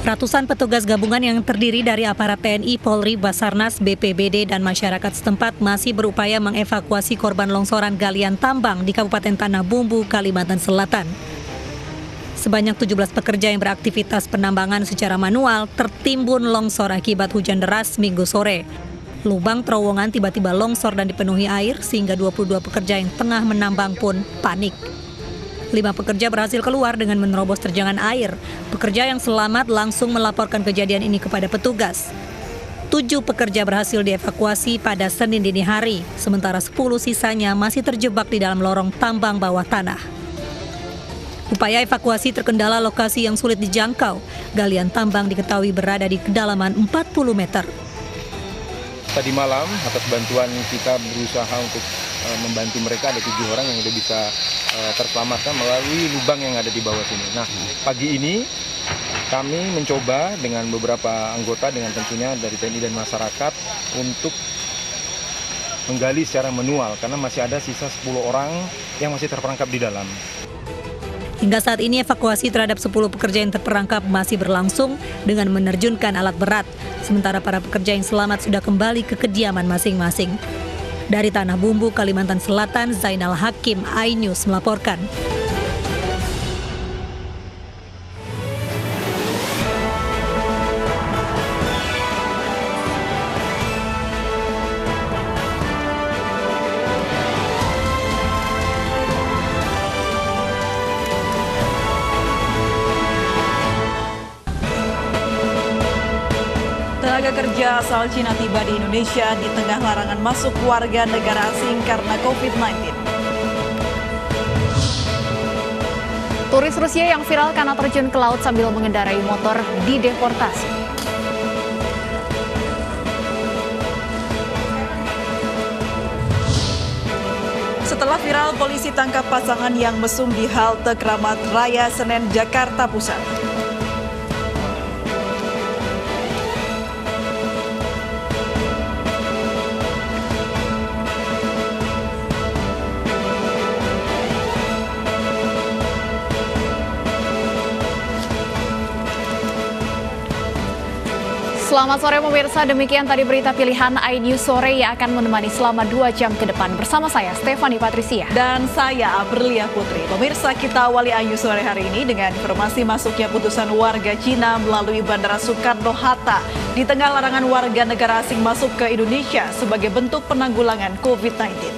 Ratusan petugas gabungan yang terdiri dari aparat TNI, Polri, Basarnas, BPBD, dan masyarakat setempat masih berupaya mengevakuasi korban longsoran galian tambang di Kabupaten Tanah Bumbu, Kalimantan Selatan. Sebanyak 17 pekerja yang beraktivitas penambangan secara manual tertimbun longsor akibat hujan deras Minggu sore. Lubang terowongan tiba-tiba longsor dan dipenuhi air sehingga 22 pekerja yang tengah menambang pun panik. 5 pekerja berhasil keluar dengan menerobos terjangan air. Pekerja yang selamat langsung melaporkan kejadian ini kepada petugas. 7 pekerja berhasil dievakuasi pada Senin dini hari, sementara 10 sisanya masih terjebak di dalam lorong tambang bawah tanah. Upaya evakuasi terkendala lokasi yang sulit dijangkau. Galian tambang diketahui berada di kedalaman 40 meter. Tadi malam atas bantuan kita berusaha untuk membantu mereka, ada 7 orang yang sudah bisa terselamatkan melalui lubang yang ada di bawah sini. Nah, pagi ini kami mencoba dengan beberapa anggota, dengan tentunya dari TNI dan masyarakat, untuk menggali secara manual karena masih ada sisa 10 orang yang masih terperangkap di dalam. Hingga saat ini evakuasi terhadap 10 pekerja yang terperangkap masih berlangsung dengan menerjunkan alat berat. Sementara para pekerja yang selamat sudah kembali ke kediaman masing-masing. Dari Tanah Bumbu, Kalimantan Selatan, Zainal Hakim, iNews melaporkan. Tenaga kerja asal Cina tiba di Indonesia di tengah larangan masuk warga negara asing karena COVID-19. Turis Rusia yang viral karena terjun ke laut sambil mengendarai motor dideportasi. Setelah viral, polisi tangkap pasangan yang mesum di halte Kramat Raya Senen, Jakarta Pusat. Selamat sore pemirsa, demikian tadi berita pilihan iNews Sore yang akan menemani selama 2 jam ke depan. Bersama saya, Stefani Patricia. Dan saya, Aprilia Putri. Pemirsa, kita awali iNews Sore hari ini dengan informasi masuknya putusan warga Cina melalui Bandara Soekarno-Hatta di tengah larangan warga negara asing masuk ke Indonesia sebagai bentuk penanggulangan COVID-19.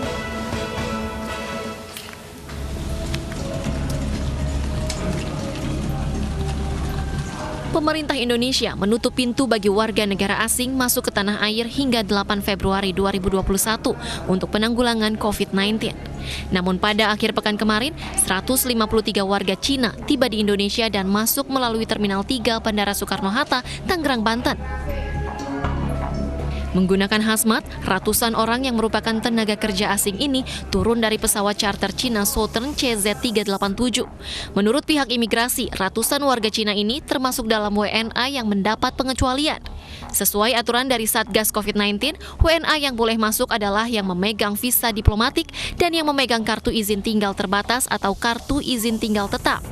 Pemerintah Indonesia menutup pintu bagi warga negara asing masuk ke tanah air hingga 8 Februari 2021 untuk penanggulangan COVID-19. Namun pada akhir pekan kemarin, 153 warga Cina tiba di Indonesia dan masuk melalui Terminal 3 Bandara Soekarno-Hatta, Tangerang, Banten. Menggunakan hazmat, ratusan orang yang merupakan tenaga kerja asing ini turun dari pesawat charter Cina Southern CZ387. Menurut pihak imigrasi, ratusan warga Cina ini termasuk dalam WNA yang mendapat pengecualian. Sesuai aturan dari Satgas COVID-19, WNA yang boleh masuk adalah yang memegang visa diplomatik dan yang memegang kartu izin tinggal terbatas atau kartu izin tinggal tetap.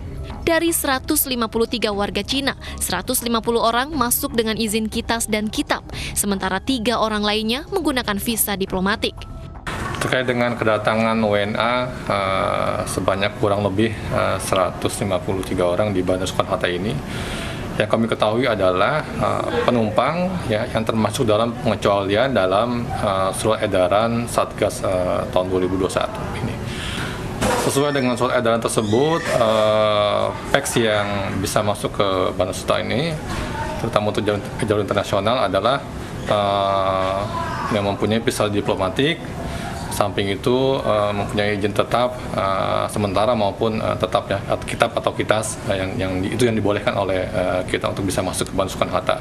Dari 153 warga Cina, 150 orang masuk dengan izin kitas dan kitab, sementara 3 orang lainnya menggunakan visa diplomatik. Terkait dengan kedatangan WNA sebanyak kurang lebih 153 orang di Bandara Soekarno-Hatta ini, yang kami ketahui adalah penumpang yang termasuk dalam pengecualian dalam surat edaran Satgas tahun 2021 ini. Sesuai dengan surat edaran tersebut, PEX yang bisa masuk ke Bandara Soekarno ini, terutama untuk jalur internasional, adalah yang mempunyai visa diplomatik, samping itu mempunyai izin tetap sementara maupun tetap ya, kitab atau kitas yang dibolehkan oleh kita untuk bisa masuk ke Bandara Soekarno-Hatta.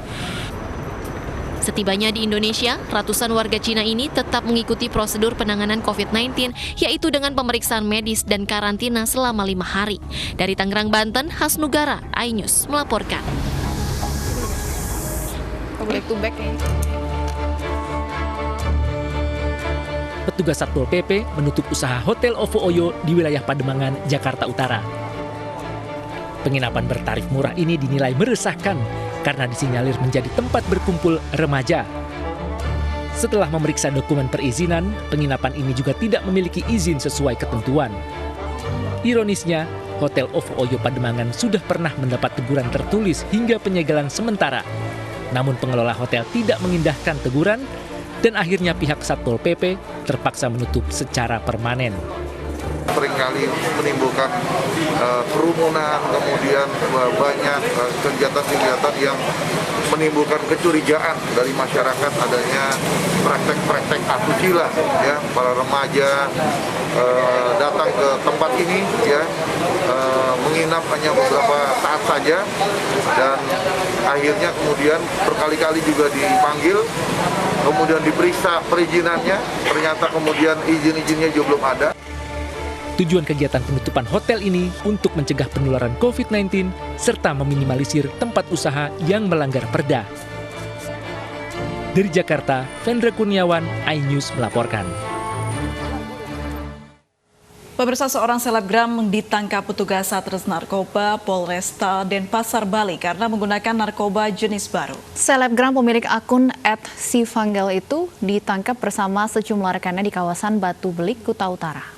Setibanya di Indonesia, ratusan warga Cina ini tetap mengikuti prosedur penanganan COVID-19, yaitu dengan pemeriksaan medis dan karantina selama 5 hari. Dari Tangerang, Banten, Hasnugara, iNews melaporkan. petugas Satpol PP menutup usaha Hotel OVO Oyo di wilayah Pademangan, Jakarta Utara. Penginapan bertarif murah ini dinilai meresahkan karena disinyalir menjadi tempat berkumpul remaja. Setelah memeriksa dokumen perizinan, penginapan ini juga tidak memiliki izin sesuai ketentuan. Ironisnya, Hotel OVO Oyo Pademangan sudah pernah mendapat teguran tertulis hingga penyegelan sementara. Namun pengelola hotel tidak mengindahkan teguran dan akhirnya pihak Satpol PP terpaksa menutup secara permanen. Seringkali menimbulkan kerumunan, kemudian banyak kegiatan-kegiatan yang menimbulkan kecurigaan dari masyarakat adanya praktek-praktek asusila, ya, para remaja datang ke tempat ini, ya, menginap hanya beberapa saat saja, dan akhirnya kemudian berkali-kali juga dipanggil, kemudian diperiksa perizinannya, ternyata kemudian izin-izinnya juga belum ada. Tujuan kegiatan penutupan hotel ini untuk mencegah penularan COVID-19 serta meminimalisir tempat usaha yang melanggar perda. Dari Jakarta, Vendra Kurniawan, iNews melaporkan. Pemirsa, seorang selebgram ditangkap petugas Satres Narkoba Polresta Denpasar, Bali karena menggunakan narkoba jenis baru. Selebgram pemilik akun @sivanggel itu ditangkap bersama sejumlah rekannya di kawasan Batu Belik, Kuta Utara.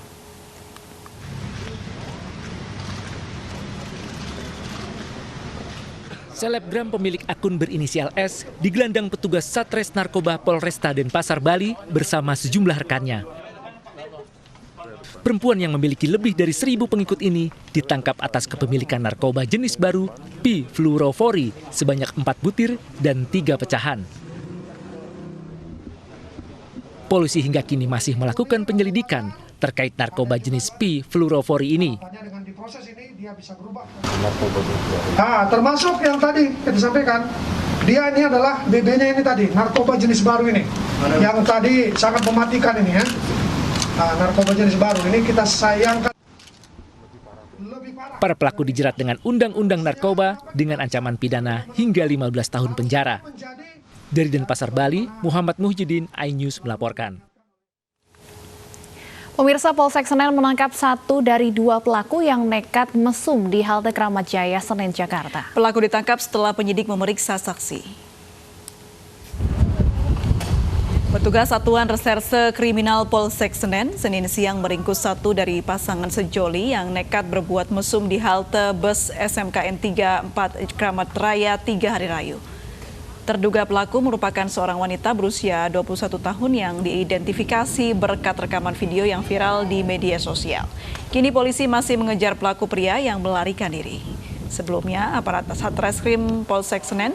Selebgram pemilik akun berinisial S digelandang petugas Satres Narkoba Polresta Denpasar, Bali bersama sejumlah rekannya. Perempuan yang memiliki lebih dari 1.000 pengikut ini ditangkap atas kepemilikan narkoba jenis baru P-fluorofori sebanyak 4 butir dan 3 pecahan. Polisi hingga kini masih melakukan penyelidikan terkait narkoba jenis P-fluorofori ini. Termasuk yang tadi yang disampaikan, dia ini adalah BB-nya ini tadi, narkoba jenis baru ini. Yang tadi sangat mematikan ini, ya. Narkoba jenis baru ini kita sayangkan. Para pelaku dijerat dengan Undang-Undang Narkoba dengan ancaman pidana hingga 15 tahun penjara. Dari Denpasar, Bali, Muhammad Muhyiddin, iNews melaporkan. Pemirsa, Polsek Senen menangkap 1 dari 2 pelaku yang nekat mesum di halte Kramat Jaya, Senen, Jakarta. Pelaku ditangkap setelah penyidik memeriksa saksi. Petugas Satuan Reserse Kriminal Polsek Senen Senin siang meringkus 1 dari pasangan sejoli yang nekat berbuat mesum di halte bus SMKN 34 Kramat Raya 3 Hari Raya. Terduga pelaku merupakan seorang wanita berusia 21 tahun yang diidentifikasi berkat rekaman video yang viral di media sosial. Kini polisi masih mengejar pelaku pria yang melarikan diri. Sebelumnya, aparat Satreskrim Polsek Senen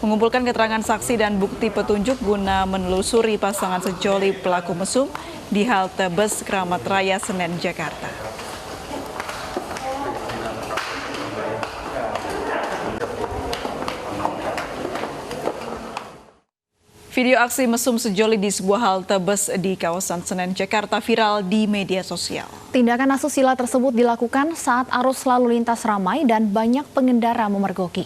mengumpulkan keterangan saksi dan bukti petunjuk guna menelusuri pasangan sejoli pelaku mesum di halte bus Kramat Raya, Senen, Jakarta. Video aksi mesum sejoli di sebuah halte bus di kawasan Senen, Jakarta viral di media sosial. Tindakan asusila tersebut dilakukan saat arus lalu lintas ramai dan banyak pengendara memergoki.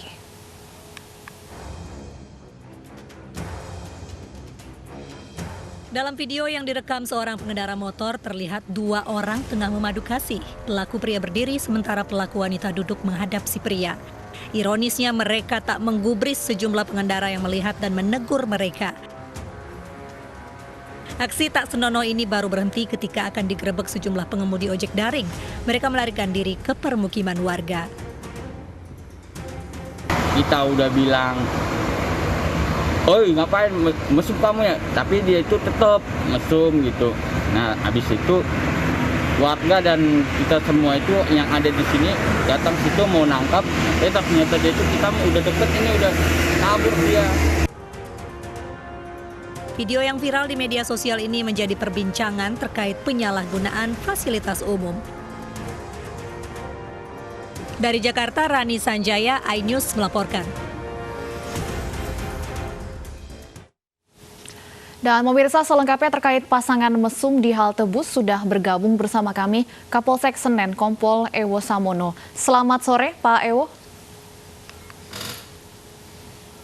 Dalam video yang direkam seorang pengendara motor, terlihat 2 orang tengah memadu kasih. Pelaku pria berdiri sementara pelaku wanita duduk menghadap si pria. Ironisnya mereka tak menggubris sejumlah pengendara yang melihat dan menegur mereka. Aksi tak senonoh ini baru berhenti ketika akan digerebek sejumlah pengemudi ojek daring. Mereka melarikan diri ke permukiman warga. Kita udah bilang, "Oi, ngapain mesum kamu ya?" Tapi dia itu tetap mesum gitu. Nah, habis itu warga dan kita semua itu yang ada di sini datang situ mau nangkap, ternyata dia itu kita udah deket, ini udah kabur dia. Video yang viral di media sosial ini menjadi perbincangan terkait penyalahgunaan fasilitas umum. Dari Jakarta, Rani Sanjaya, iNews melaporkan. Dan pemirsa, selengkapnya terkait pasangan mesum di halte bus sudah bergabung bersama kami Kapolsek Senen Kompol Ewo Samono. Selamat sore Pak Ewo.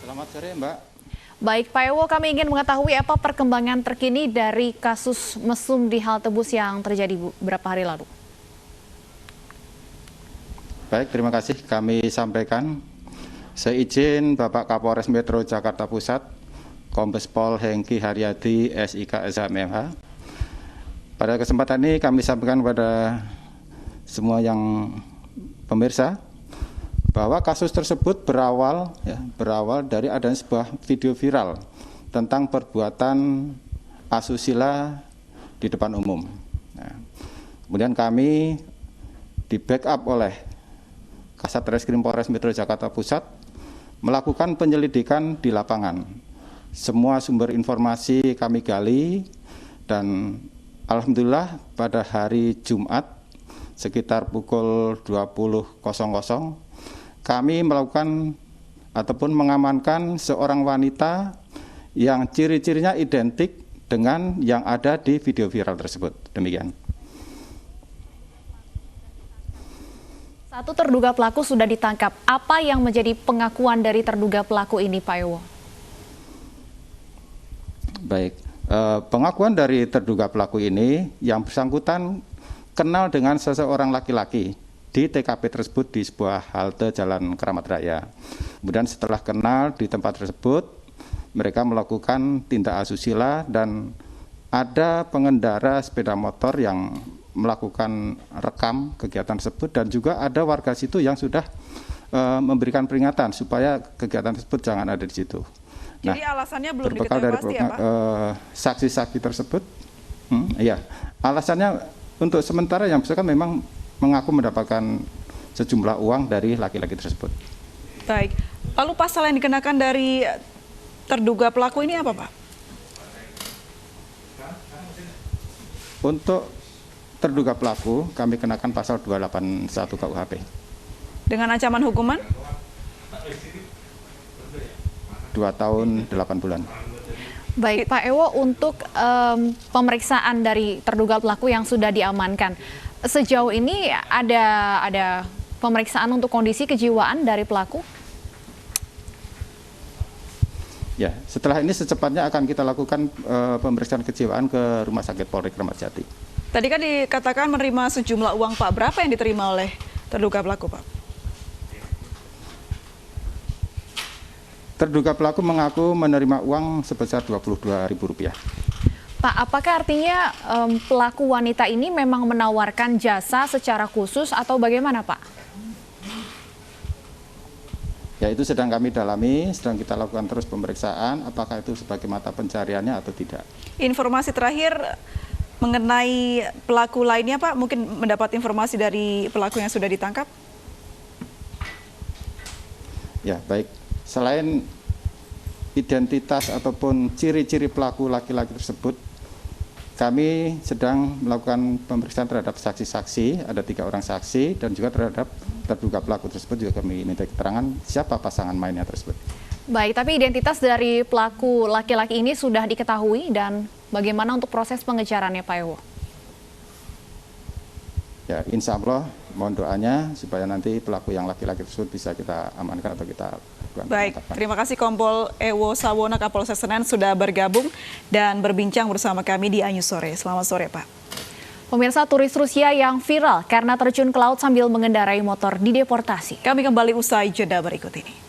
Selamat sore Mbak. Baik, Pak Ewo, kami ingin mengetahui apa perkembangan terkini dari kasus mesum di halte bus yang terjadi beberapa hari lalu. Baik, terima kasih. Kami sampaikan. Saya izin Bapak Kapolres Metro Jakarta Pusat, Kombes Pol Hengki Haryadi, SIK SHMMH. Pada kesempatan ini kami sampaikan kepada semua yang pemirsa bahwa kasus tersebut berawal dari adanya sebuah video viral tentang perbuatan asusila di depan umum. Nah, kemudian kami di backup oleh Kasat Reskrim Polres Metro Jakarta Pusat melakukan penyelidikan di lapangan. Semua sumber informasi kami gali dan alhamdulillah pada hari Jumat sekitar pukul 20.00 kami melakukan ataupun mengamankan seorang wanita yang ciri-cirinya identik dengan yang ada di video viral tersebut. Demikian. Satu terduga pelaku sudah ditangkap. Apa yang menjadi pengakuan dari terduga pelaku ini, Pak Ewo? Baik, pengakuan dari terduga pelaku ini yang bersangkutan kenal dengan seseorang laki-laki di TKP tersebut di sebuah halte Jalan Keramat Raya. Kemudian setelah kenal di tempat tersebut, mereka melakukan tindak asusila dan ada pengendara sepeda motor yang melakukan rekam kegiatan tersebut dan juga ada warga situ yang sudah memberikan peringatan supaya kegiatan tersebut jangan ada di situ. Jadi alasannya belum berbekal diketahui dari pasti ya, Pak? Saksi-saksi tersebut, iya, alasannya untuk sementara yang bersangkutan memang mengaku mendapatkan sejumlah uang dari laki-laki tersebut. Baik, lalu pasal yang dikenakan dari terduga pelaku ini apa, Pak? Untuk terduga pelaku, kami kenakan pasal 281 KUHP. Dengan ancaman hukuman? 2 tahun 8 bulan. Baik, Pak Ewo, untuk pemeriksaan dari terduga pelaku yang sudah diamankan, sejauh ini ada pemeriksaan untuk kondisi kejiwaan dari pelaku? Ya, setelah ini secepatnya akan kita lakukan pemeriksaan kejiwaan ke Rumah Sakit Polri Kramat Jati. Tadi kan dikatakan menerima sejumlah uang, Pak. Berapa yang diterima oleh terduga pelaku, Pak? Terduga pelaku mengaku menerima uang sebesar Rp22.000. Pak, apakah artinya pelaku wanita ini memang menawarkan jasa secara khusus atau bagaimana, Pak? Ya, itu sedang kami dalami, sedang kita lakukan terus pemeriksaan, apakah itu sebagai mata pencariannya atau tidak. Informasi terakhir mengenai pelaku lainnya, Pak, mungkin mendapat informasi dari pelaku yang sudah ditangkap? Ya, baik. Selain identitas ataupun ciri-ciri pelaku laki-laki tersebut, kami sedang melakukan pemeriksaan terhadap saksi-saksi, ada 3 orang saksi, dan juga terhadap terduga pelaku tersebut juga kami minta keterangan siapa pasangan mainnya tersebut. Baik, tapi identitas dari pelaku laki-laki ini sudah diketahui dan bagaimana untuk proses pengejarannya, Pak Ewo? Ya, insya Allah mohon doanya supaya nanti pelaku yang laki-laki tersebut bisa kita amankan atau kita lakukan. Baik, terima kasih Kompol Ewo Sawono Kapolsek Senen sudah bergabung dan berbincang bersama kami di Anyu Sore. Selamat sore, Pak. Pemirsa, turis Rusia yang viral karena terjun ke laut sambil mengendarai motor dideportasi. Kami kembali usai jeda berikut ini.